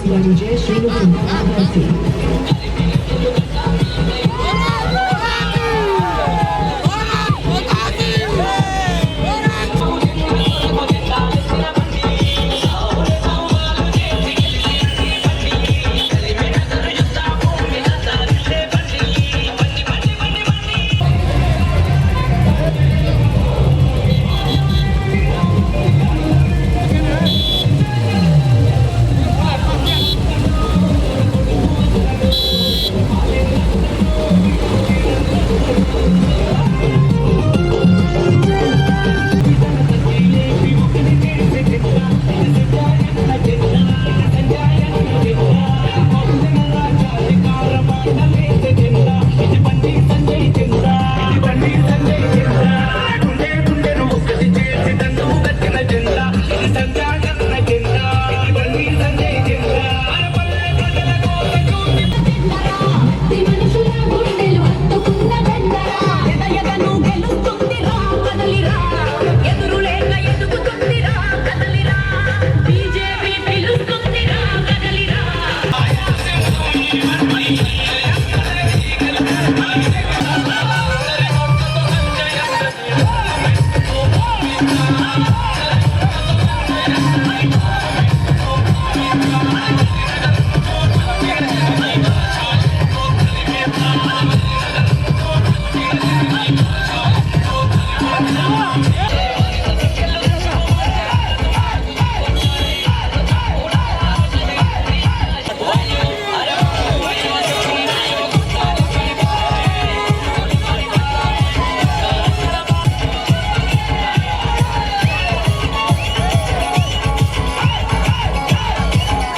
by DJ Srinu from Kanagati.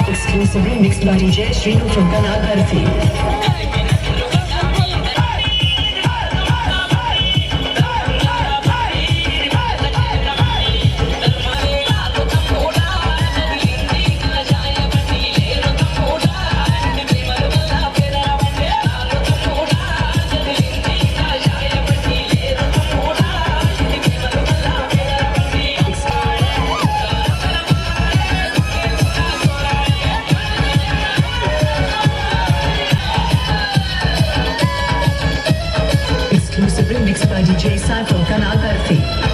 Exclusively mixed by DJ Srinu from Kanagati. Exclusively mixed by DJ Sai from Kanagati.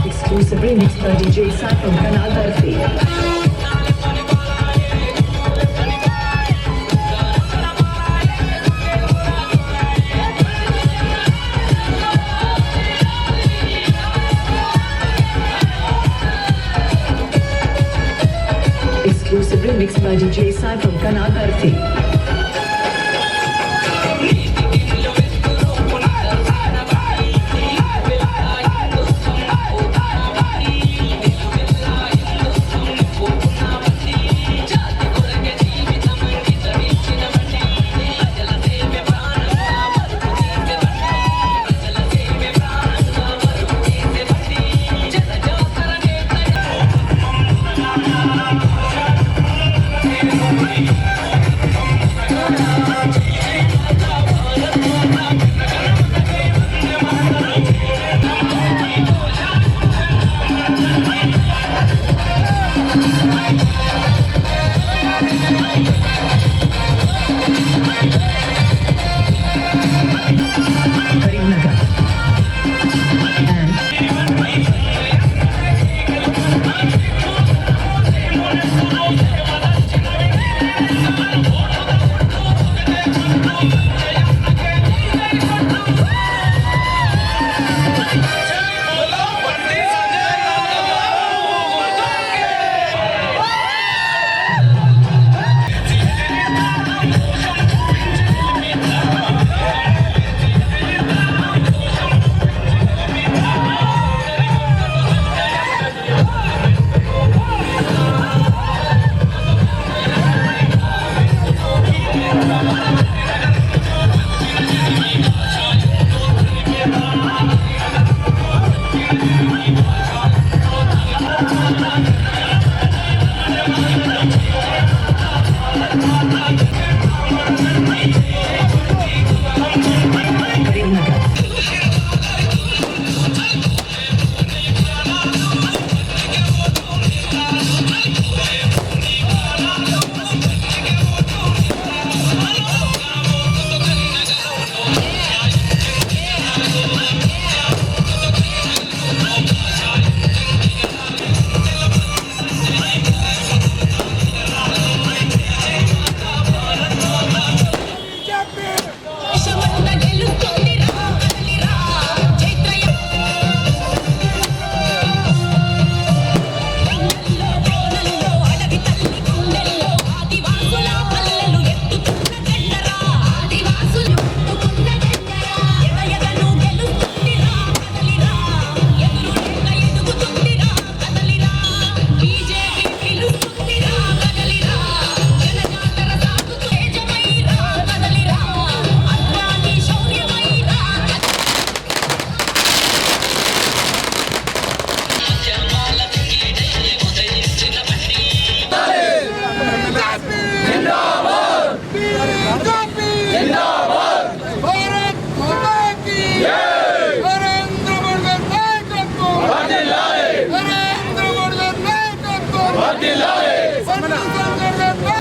Exclusively mixed by DJ Sai from Kanagati. Exclusively mixed by DJ Sai from Kanagati.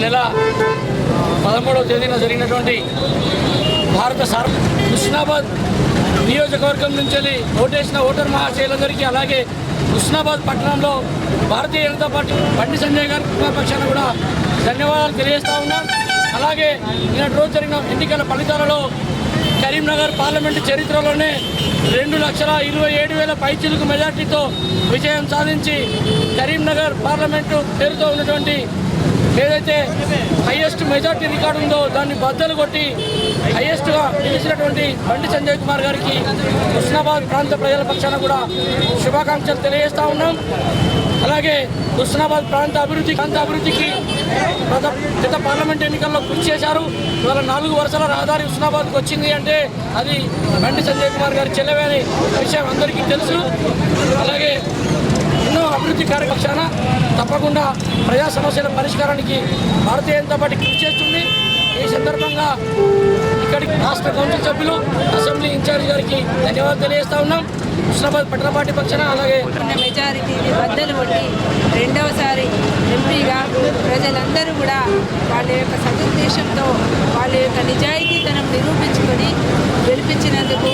నెల 13వ తేదీన జరిగినటువంటి భారత హుస్నాబాద్ నియోజకవర్గం నుంచి ఓటేసిన voter మహాశయులందరికీ, అలాగే హుస్నాబాద్ పట్టణంలో Bharatiya Janata party Bandi Sanjay గారి పక్షాన కూడా ధన్యవాదాలు తెలియజేస్తా ఉన్నాం. అలాగే నిన్నటి రోజు జరిగిన ఎన్నికల ఫలితాలలో కరీంనగర్ పార్లమెంటు చరిత్రలోనే 2,27,000 పైచిలుకు మెజార్టీతో విజయం సాధించి కరీంనగర్ పార్లమెంటు పేరుతో ఉన్నటువంటి ఏదైతే హైయెస్ట్ మెజార్టీ రికార్డు ఉందో దాన్ని బద్దలు కొట్టి హైయెస్ట్గా నిలిచినటువంటి బండి సంజయ్ కుమార్ గారికి హుస్నాబాద్ ప్రాంత ప్రజల పక్షాన కూడా శుభాకాంక్షలు తెలియజేస్తూ ఉన్నాం. అలాగే హుస్నాబాద్ ప్రాంత అభివృద్ధికి గత పార్లమెంట్ ఎన్నికల్లో కృషి చేశారు. ఇవాళ 4 వరుసల రహదారి హుస్నాబాద్కి వచ్చింది అంటే అది బండి సంజయ్ కుమార్ గారి చెల్లెవే అనే విషయం అందరికీ తెలుసు. అలాగే ఎన్నో అభివృద్ధి కార్యపక్షాన తప్పకుండా ప్రజా సమస్యల పరిష్కారానికి భారతీయ జనతా పార్టీ కృషి చేస్తుంది. ఈ సందర్భంగా ఇక్కడికి రాష్ట్ర కౌన్సిల్ సభ్యులు, అసెంబ్లీ ఇన్ఛార్జ్ గారికి ధన్యవాదాలు తెలియజేస్తా ఉన్నాం. హుస్నాబాద్ పట్టణ పార్టీ పక్షాన అలాగే మెజారిటీని బద్దలు కొట్టి రెండవసారి ఎంపీగా ప్రజలందరూ కూడా వాళ్ళ యొక్క సదుద్దేశంతో వాళ్ళ యొక్క నిజాయితీతనం నిరూపించుకొని గెలిపించినందుకు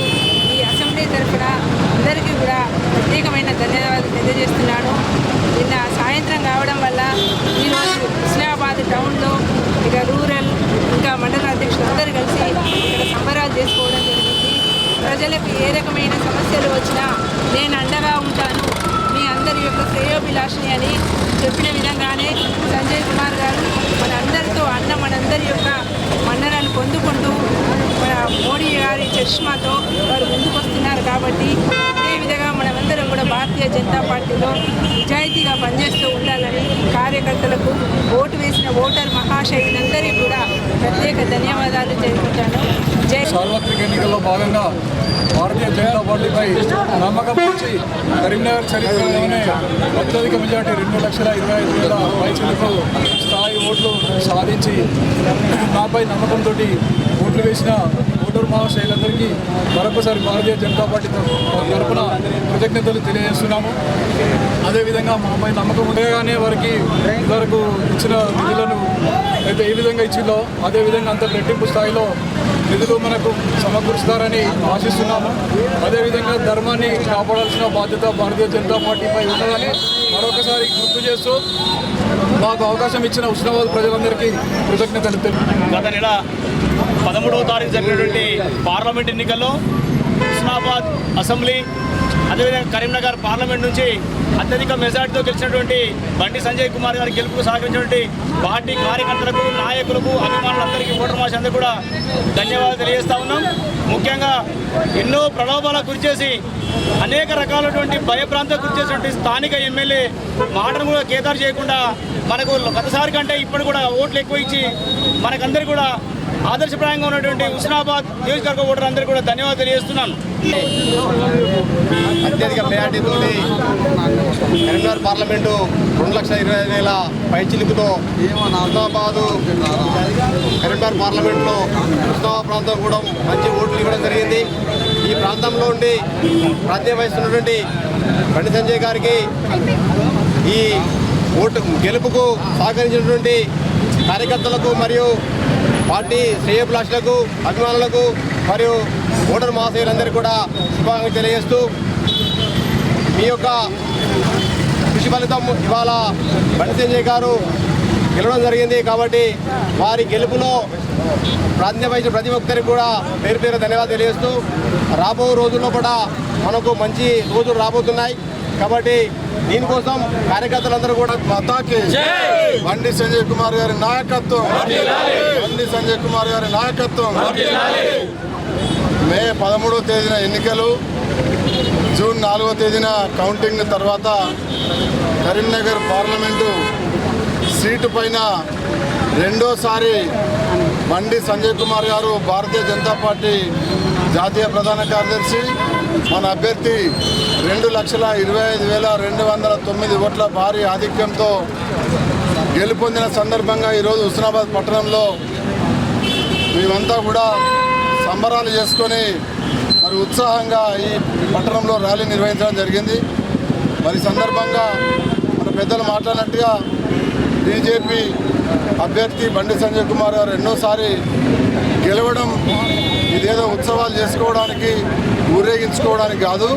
ఈ అసెంబ్లీ తరఫున అందరికీ కూడా ప్రత్యేకమైన ధన్యవాదాలు తెలియజేస్తున్నాను. నిన్న సాయంత్రం కావడం వల్ల ఈరోజు హుస్నాబాద్ టౌన్లో ఇక రూరల్ ఇంకా మండల అధ్యక్షులు అందరూ కలిసి ఇక్కడ సంబరాలు చేసుకోవడం జరిగింది. ప్రజలకు ఏ రకమైన సమస్యలు వచ్చినా నేను అండగా ఉంటాను, మీ అందరి యొక్క శ్రేయోభిలాషిని అని చెప్పిన విధంగానే సంజయ్ కుమార్ గారు మనందరితో మనందరి యొక్క మన్ననలు పొందుకుంటూ మన మోడీ గారి చష్మాతో వారు ముందుకు వస్తున్నారు. కాబట్టి అదే విధంగా మనమందరం కూడా భారతీయ జనతా పార్టీలో నిజాయితీగా పనిచేస్తూ ఉండాలని కార్యకర్తలకు ఓటు వేసిన ఓటర్ మహాశయులందరికీ కూడా ప్రత్యేక ధన్యవాదాలు తెలుపుతాను. సార్వత్రిక ఎన్నికల్లో భాగంగా భారతీయ జనతా పార్టీపై నమ్మకం ఉంచి కరీంనగర్ చరిత్రలోనే అత్యధిక మెజార్టీ 2,25,000 పైచిలకు స్థాయి ఓట్లు సాధించి నాపై నమ్మకంతో ఓట్లు వేసిన ఓటర్ మహాశయులందరికీ మరొకసారి భారతీయ జనతా పార్టీ తరఫున కృతజ్ఞతలు తెలియజేస్తున్నాము. అదేవిధంగా మాపై నమ్మకం ఉండగానే వారికి ఇదివరకు ఇచ్చిన నిధులను అయితే ఏ విధంగా ఇచ్చిందో అదేవిధంగా అంత రెట్టింపు స్థాయిలో నిధులు మనకు సమకూరుస్తారని ఆశిస్తున్నాము. అదేవిధంగా ధర్మాన్ని కాపాడాల్సిన బాధ్యత భారతీయ జనతా పార్టీపై ఉన్నదని మరొకసారి గుర్తు చేస్తూ మాకు అవకాశం ఇచ్చిన హుస్నాబాద్ ప్రజలందరికీ కృతజ్ఞతలు తెలుపుతున్నాను. గత నెల 13వ తారీఖు జరిగినటువంటి పార్లమెంట్ ఎన్నికల్లో హుస్నాబాద్ అసెంబ్లీ అదేవిధంగా కరీంనగర్ పార్లమెంట్ నుంచి అత్యధిక మెజార్టీతో గెలిచినటువంటి బండి సంజయ్ కుమార్ గారి గెలుపుకు సహకరించినటువంటి పార్టీ కార్యకర్తలకు, నాయకులకు, అభిమానులందరికీ, ఓటర్ మహాశయులందరికీ కూడా ధన్యవాదాలు తెలియజేస్తా ఉన్నాం. ముఖ్యంగా ఎన్నో ప్రలోభాలకు గురిచేసి అనేక రకాలైనటువంటి భయభ్రాంతకు గురిచేసినటువంటి స్థానిక ఎమ్మెల్యే మాటను కూడా కేదారు చేయకుండా మనకు గతసారి కంటే ఇప్పుడు కూడా ఓట్లు ఎక్కువ ఇచ్చి మనకందరికీ కూడా ఆదర్శప్రాయంగా ఉన్నటువంటి హుస్నాబాద్ నియోజకవర్గ ఓటర్లందరికీ కూడా ధన్యవాదాలు తెలియజేస్తున్నాను. అత్యధిక మెజార్టీతో కరీంనగర్ పార్లమెంటు 2,25,000 పైచిలుకుతో హుస్నాబాదు కరీంనగర్ పార్లమెంట్లో హుస్నాబాద్ ప్రాంతం కూడా మంచి ఓట్లు ఇవ్వడం జరిగింది. ఈ ప్రాంతంలో ఉండి ప్రాంతీయ వహిస్తున్నటువంటి బండి సంజయ్ గారికి ఈ ఓటు గెలుపుకు సహకరించినటువంటి కార్యకర్తలకు మరియు పార్టీ శ్రేయోభిలాషులకు, అభిమానులకు మరియు ఓటర్ మహాశయులందరికీ కూడా శుభాకాంక్షలు తెలియజేస్తూ మీ యొక్క కృషి ఫలితం ఇవాళ బండి సంజయ్ గారు గెలవడం జరిగింది. కాబట్టి వారి గెలుపులో ప్రాధాన్యత వహించిన ప్రతి ఒక్కరికి కూడా పేరు పేరు ధన్యవాదాలు తెలియజేస్తూ రాబో రోజుల్లో కూడా మనకు మంచి రోజులు రాబోతున్నాయి. కాబట్టి దీనికోసం కార్యకర్తలందరూ కూడా మతాకి బండి సంజయ్ కుమార్ గారి నాయకత్వం, బండి సంజయ్ కుమార్ గారి నాయకత్వం. మే 13వ తేదీన ఎన్నికలు, జూన్ 4వ తేదీన కౌంటింగ్ తర్వాత కరీంనగర్ పార్లమెంటు సీటు పైన రెండోసారి బండి సంజయ్ కుమార్ గారు భారతీయ జనతా పార్టీ జాతీయ ప్రధాన కార్యదర్శి మన అభ్యర్థి 2,25,209 ఓట్ల భారీ ఆధిక్యంతో గెలుపొందిన సందర్భంగా ఈరోజు హుస్నాబాద్ పట్టణంలో మేమంతా కూడా సంబరాలు చేసుకొని మరి ఉత్సాహంగా ఈ పట్టణంలో ర్యాలీ నిర్వహించడం జరిగింది. మరి సందర్భంగా మన పెద్దలు మాట్లాడినట్టుగా బీజేపీ అభ్యర్థి బండి సంజయ్ కుమార్ గారు ఎన్నోసారి గెలవడం ఇదేదో ఉత్సవాలు చేసుకోవడానికి ఊరేగించుకోవడానికి కాదు,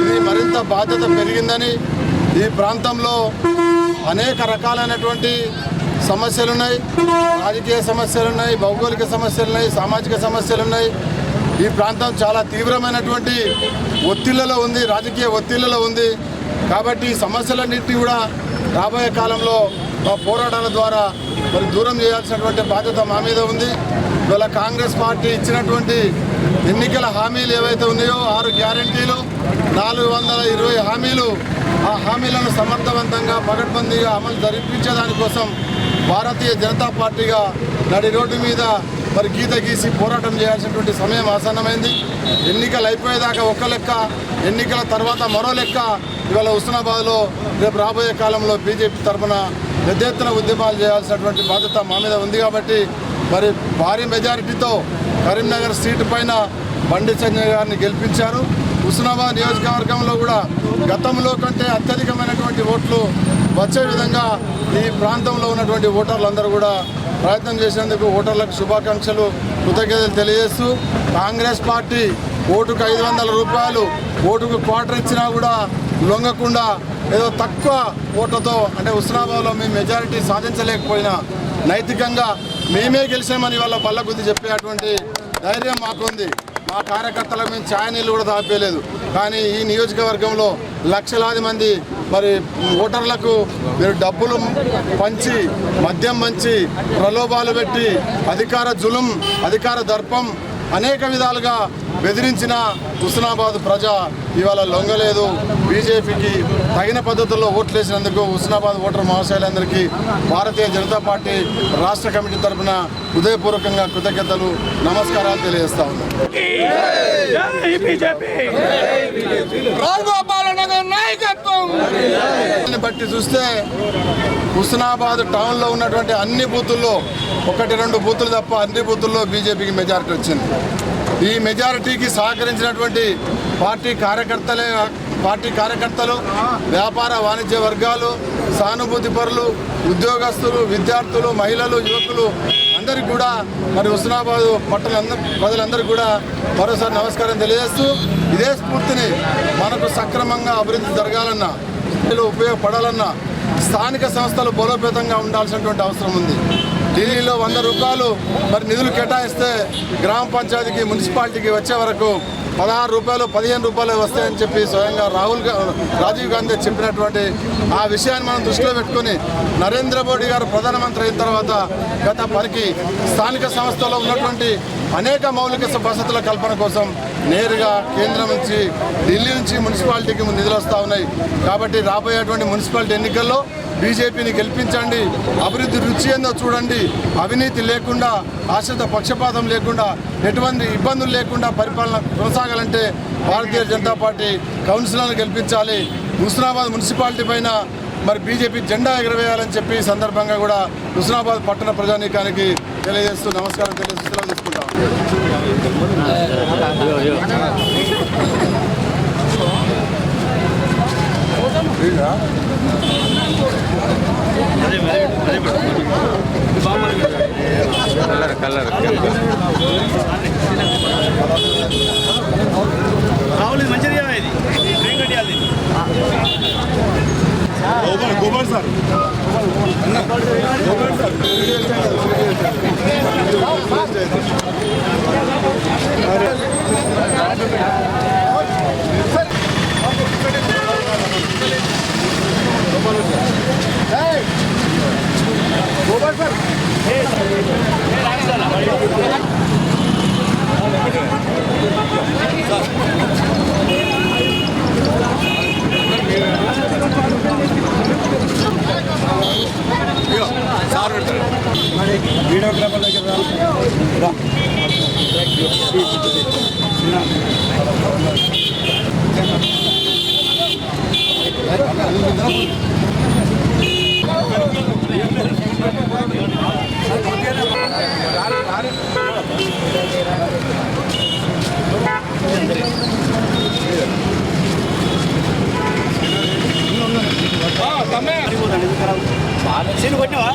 ఇది మరింత బాధ్యత పెరిగిందని, ఈ ప్రాంతంలో అనేక రకాలైనటువంటి సమస్యలున్నాయి, రాజకీయ సమస్యలున్నాయి, భౌగోళిక సమస్యలున్నాయి, సామాజిక సమస్యలున్నాయి. ఈ ప్రాంతం చాలా తీవ్రమైనటువంటి ఒత్తిళ్లలో ఉంది, రాజకీయ ఒత్తిళ్లలో ఉంది. కాబట్టి ఈ సమస్యలన్నింటినీ కూడా రాబోయే కాలంలో పోరాటాల ద్వారా మరి దూరం చేయాల్సినటువంటి బాధ్యత మా మీద ఉంది. ఇవాళ కాంగ్రెస్ పార్టీ ఇచ్చినటువంటి ఎన్నికల హామీలు ఏవైతే ఉన్నాయో 6 గ్యారంటీలు, 420 హామీలు, ఆ హామీలను సమర్థవంతంగా పకడ్బందీగా అమలు జరిపించేదానికోసం భారతీయ జనతా పార్టీగా నడి రోడ్డు మీద మరి గీత గీసి పోరాటం చేయాల్సినటువంటి సమయం ఆసన్నమైంది. ఎన్నికలు అయిపోయేదాకా ఒక లెక్క, ఎన్నికల తర్వాత మరో లెక్క. ఇవాళ హుస్నాబాద్లో రేపు రాబోయే కాలంలో బీజేపీ తరఫున పెద్ద ఎత్తున ఉద్యమాలు చేయాల్సినటువంటి బాధ్యత మా మీద ఉంది. కాబట్టి మరి భారీ మెజారిటీతో కరీంనగర్ సీటు పైన బండి సంజయ్ గారిని గెలిపించారు. హుస్నాబాద్ నియోజకవర్గంలో కూడా గతంలో కంటే అత్యధికమైనటువంటి ఓట్లు వచ్చే విధంగా ఈ ప్రాంతంలో ఉన్నటువంటి ఓటర్లందరూ కూడా ప్రయత్నం చేసేందుకు ఓటర్లకు శుభాకాంక్షలు, కృతజ్ఞతలు తెలియజేస్తూ, కాంగ్రెస్ పార్టీ ఓటుకు 500 రూపాయలు, ఓటుకు క్వార్టర్ ఇచ్చినా కూడా లొంగకుండా ఏదో తక్కువ ఓట్లతో, అంటే హుస్నాబాద్లో మేము మెజారిటీ సాధించలేకపోయినా నైతికంగా మేమే గెలిచామని వాళ్ళ బల్లగుద్ది చెప్పేటువంటి ధైర్యం మాకుంది. మా కార్యకర్తలకు మేము ఛాయ్ నీళ్ళు కూడా తాపేయలేదు. కానీ ఈ నియోజకవర్గంలో లక్షలాది మంది మరి ఓటర్లకు మీరు డబ్బులు పంచి, మద్యం పంచి, ప్రలోభాలు పెట్టి, అధికార జులుం, అధికార దర్పం అనేక విధాలుగా బెదిరించిన హుస్నాబాద్ ప్రజ ఇవాళ లొంగలేదు. బీజేపీకి తగిన పద్ధతుల్లో ఓట్లేసినందుకు హుస్నాబాద్ ఓటర్ మహాశయులందరికీ భారతీయ జనతా పార్టీ రాష్ట్ర కమిటీ తరఫున హృదయపూర్వకంగా కృతజ్ఞతలు, నమస్కారాలు తెలియజేస్తా ఉన్నాం. బట్టి చూస్తే హుస్నాబాద్ టౌన్లో ఉన్నటువంటి అన్ని బూతుల్లో 1-2 బూతులు తప్ప అన్ని బూతుల్లో బీజేపీకి మెజారిటీ వచ్చింది. ఈ మెజారిటీకి సహకరించినటువంటి పార్టీ కార్యకర్తలు, వ్యాపార వాణిజ్య వర్గాలు, సానుభూతి పరులు, ఉద్యోగస్తులు, విద్యార్థులు, మహిళలు, యువకులు అందరికీ కూడా మరి హుస్నాబాద్ పట్టణ ప్రజలందరికీ కూడా మరోసారి నమస్కారం తెలియజేస్తూ, ఇదే స్ఫూర్తిని మనకు సక్రమంగా అభివృద్ధి జరగాలన్నా, ఉపయోగపడాలన్నా స్థానిక సంస్థలు బలోపేతంగా ఉండాల్సినటువంటి అవసరం ఉంది. ఢిల్లీలో 100 రూపాయలు మరి నిధులు కేటాయిస్తే గ్రామ పంచాయతీకి, మున్సిపాలిటీకి వచ్చే వరకు 16 రూపాయలు, 15 రూపాయలు వస్తాయని చెప్పి స్వయంగా రాజీవ్ గాంధీ చెప్పినటువంటి ఆ విషయాన్ని మనం దృష్టిలో పెట్టుకొని నరేంద్ర మోడీ గారు ప్రధానమంత్రి అయిన తర్వాత గత పనికి స్థానిక సంస్థలో ఉన్నటువంటి అనేక మౌలిక వసతుల కల్పన కోసం నేరుగా కేంద్రం నుంచి, ఢిల్లీ నుంచి మున్సిపాలిటీకి నిధులు వస్తూ ఉన్నాయి. కాబట్టి రాబోయేటువంటి మున్సిపాలిటీ ఎన్నికల్లో బీజేపీని గెలిపించండి, అభివృద్ధి రుచి ఏందో చూడండి, అవినీతి లేకుండా, ఆశ్రిత పక్షపాతం లేకుండా, ఎటువంటి ఇబ్బందులు లేకుండా పరిపాలన కొనసాగాలంటే భారతీయ జనతా పార్టీ కౌన్సిలర్లను గెలిపించాలి. హుస్నాబాద్ మున్సిపాలిటీ పైన మరి బీజేపీ జెండా ఎగరవేయాలని చెప్పి ఈ సందర్భంగా కూడా హుస్నాబాద్ పట్టణ ప్రజానీకానికి తెలియజేస్తూ నమస్కారం తెలియజేస్తూ సెలవు తీసుకుంటాం. రావులు మంచిగా ఇది గోబర్ సార్ వీడియోగ్రాఫర్ దగ్గర సీను కొట్టినావా?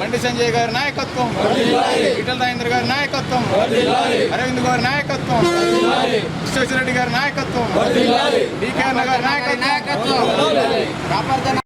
బండి సంజయ్ గారి నాయకత్వం, ఈటల రాజేంద్ర గారి నాయకత్వం, అరవింద్ గారి నాయకత్వం, విశ్వేశ్వరరెడ్డి గారి నాయకత్వం, డికే అన్న గారి నాయకత్వం, కాపాడుతున్న